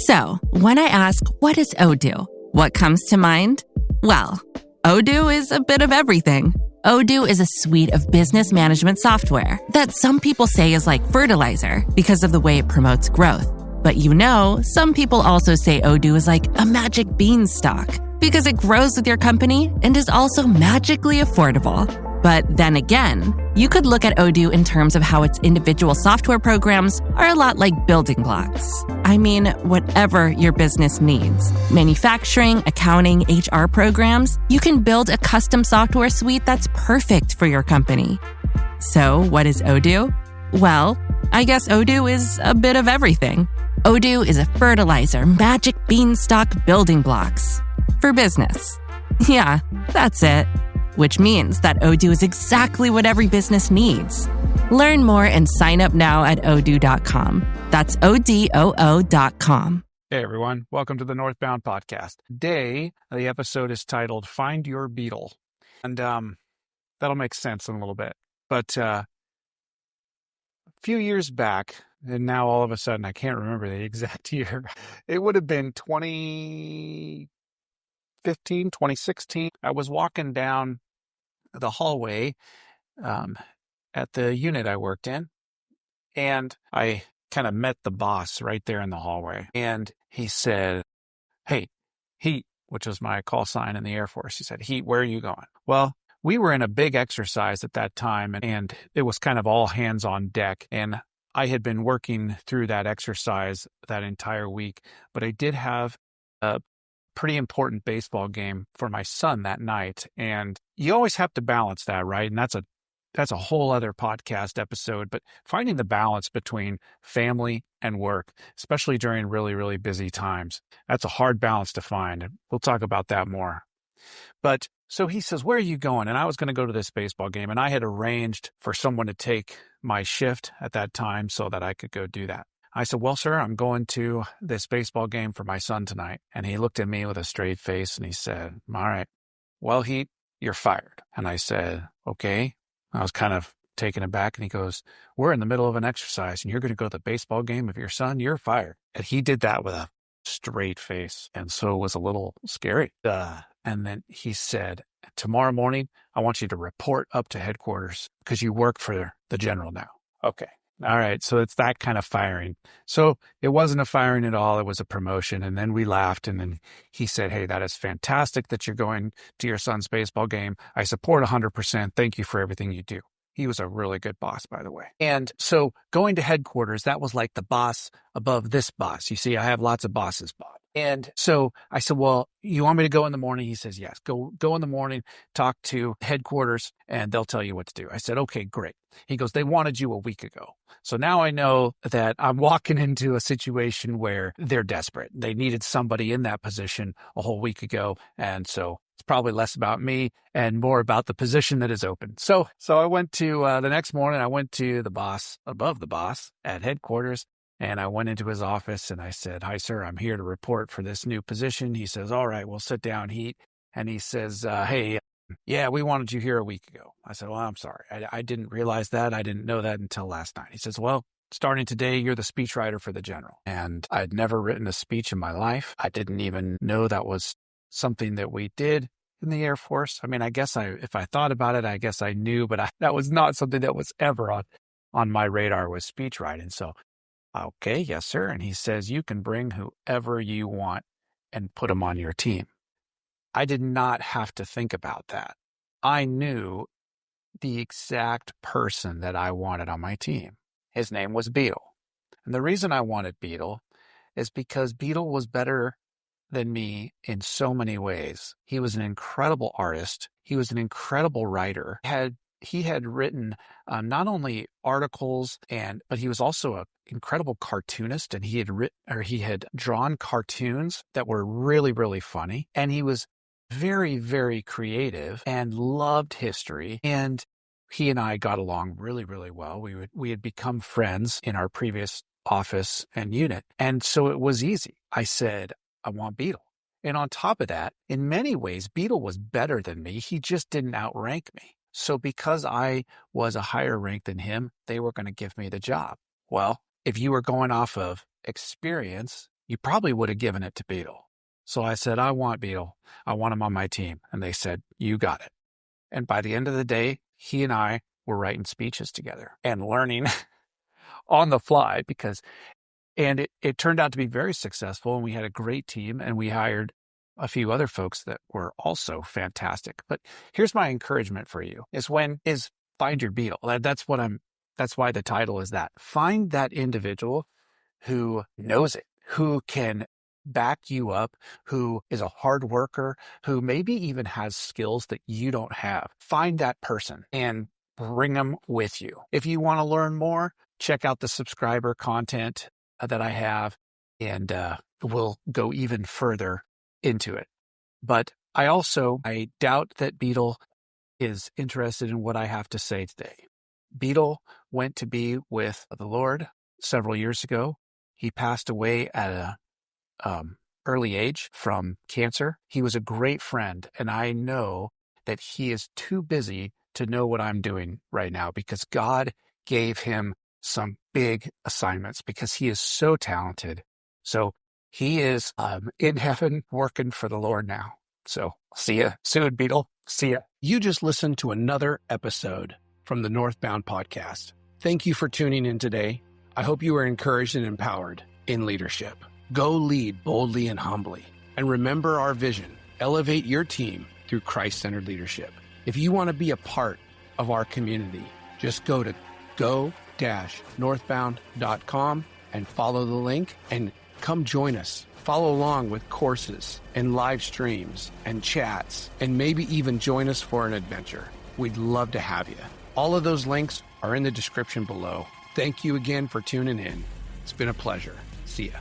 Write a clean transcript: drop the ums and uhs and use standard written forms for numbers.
So, when I ask, what is Odoo? What comes to mind? Well, Odoo is a bit of everything. Odoo is a suite of business management software that some people say is like fertilizer because of the way it promotes growth. But some people also say Odoo is like a magic beanstalk because it grows with your company and is also magically affordable. But then again, you could look at Odoo in terms of how its individual software programs are a lot like building blocks. I mean, whatever your business needs, manufacturing, accounting, HR programs, you can build a custom software suite that's perfect for your company. So what is Odoo? Well, I guess Odoo is a bit of everything. Odoo is a fertilizer, magic beanstalk building blocks for business. Yeah, that's it. Which means that Odoo is exactly what every business needs. Learn more and sign up now at odoo.com. That's ODOO.com. Hey everyone, welcome to the Northbound Podcast. Today, the episode is titled Find Your Beetle. And that'll make sense in a little bit. But a few years back, and now all of a sudden I can't remember the exact year, it would have been 2015, 2016. I was walking down the hallway at the unit I worked in, and I kind of met the boss right there in the hallway. And he said, "Hey, Heat," which was my call sign in the Air Force. He said, "Heat, where are you going?" Well, we were in a big exercise at that time, and it was kind of all hands on deck. And I had been working through that exercise that entire week, but I did have a pretty important baseball game for my son that night. And you always have to balance that, right? And that's a whole other podcast episode, but finding the balance between family and work, especially during really, really busy times, that's a hard balance to find. And we'll talk about that more. But so he says, "Where are you going?" And I was going to go to this baseball game, and I had arranged for someone to take my shift at that time so that I could go do that. I said, "Well, sir, I'm going to this baseball game for my son tonight." And he looked at me with a straight face and he said, "All right, well, Heat, you're fired." And I said, "Okay." I was kind of taken aback, and he goes, "We're in the middle of an exercise and you're going to go to the baseball game of your son? You're fired." And he did that with a straight face. And so it was a little scary. And then he said, "Tomorrow morning, I want you to report up to headquarters because you work for the general now." Okay. All right. So it's that kind of firing. So it wasn't a firing at all. It was a promotion. And then we laughed. And then he said, "Hey, that is fantastic that you're going to your son's baseball game. I support 100%. Thank you for everything you do." He was a really good boss, by the way. And so going to headquarters, that was like the boss above this boss. You see, I have lots of bosses, Bob. And so I said, "Well, you want me to go in the morning?" He says, "Yes, go in the morning, talk to headquarters, and they'll tell you what to do." I said, "Okay, great." He goes, "They wanted you a week ago." So now I know that I'm walking into a situation where they're desperate. They needed somebody in that position a whole week ago. And so it's probably less about me and more about the position that is open. So I went to the next morning, I went to the boss above the boss at headquarters. And I went into his office and I said, "Hi, sir, I'm here to report for this new position." He says, "All right, well, sit down, Heat." And he says, "Hey, yeah, we wanted you here a week ago." I said, "Well, I'm sorry. I didn't realize that. I didn't know that until last night." He says, "Well, starting today, you're the speechwriter for the general." And I'd never written a speech in my life. I didn't even know that was something that we did in the Air Force. I mean, I guess if I thought about it, I guess I knew, but that was not something that was ever on my radar was speech writing. So, "Okay, yes, sir." And he says, "You can bring whoever you want and put them on your team." I did not have to think about that. I knew the exact person that I wanted on my team. His name was Beetle. And the reason I wanted Beetle is because Beetle was better than me in so many ways. He was an incredible artist. He was an incredible writer. He had written not only articles but he was also an incredible cartoonist, and he had drawn cartoons that were really, really funny. And he was very, very creative and loved history. And he and I got along really, really well. We had become friends in our previous office and unit. And so it was easy. I said, "I want Beetle." And on top of that, in many ways, Beetle was better than me. He just didn't outrank me. So because I was a higher rank than him, they were going to give me the job. Well, if you were going off of experience you probably would have given it to Beetle. So I said, I want Beetle. I want him on my team. And they said, you got it. And by the end of the day, he and I were writing speeches together and learning on the fly and it turned out to be very successful. And we had a great team, and we hired a few other folks that were also fantastic. But here's my encouragement for you is find your Beetle. That's why the title is that. Find that individual who knows it, who can back you up, who is a hard worker, who maybe even has skills that you don't have. Find that person and bring them with you. If you want to learn more, check out the subscriber content that I have, and we'll go even further into it. But I doubt that Beetle is interested in what I have to say today. Beetle went to be with the Lord several years ago. He passed away at a early age from cancer. He was a great friend, and I know that he is too busy to know what I'm doing right now because God gave him some big assignments because he is so talented. So he is in heaven working for the Lord now. So see ya soon, Beetle. See ya. You just listened to another episode from the Northbound Podcast. Thank you for tuning in today. I hope you were encouraged and empowered in leadership. Go lead boldly and humbly. And remember our vision. Elevate your team through Christ-centered leadership. If you want to be a part of our community, just go to go-northbound.com and follow the link and come join us. Follow along with courses and live streams and chats, and maybe even join us for an adventure. We'd love to have you. All of those links are in the description below. Thank you again for tuning in. It's been a pleasure. See ya.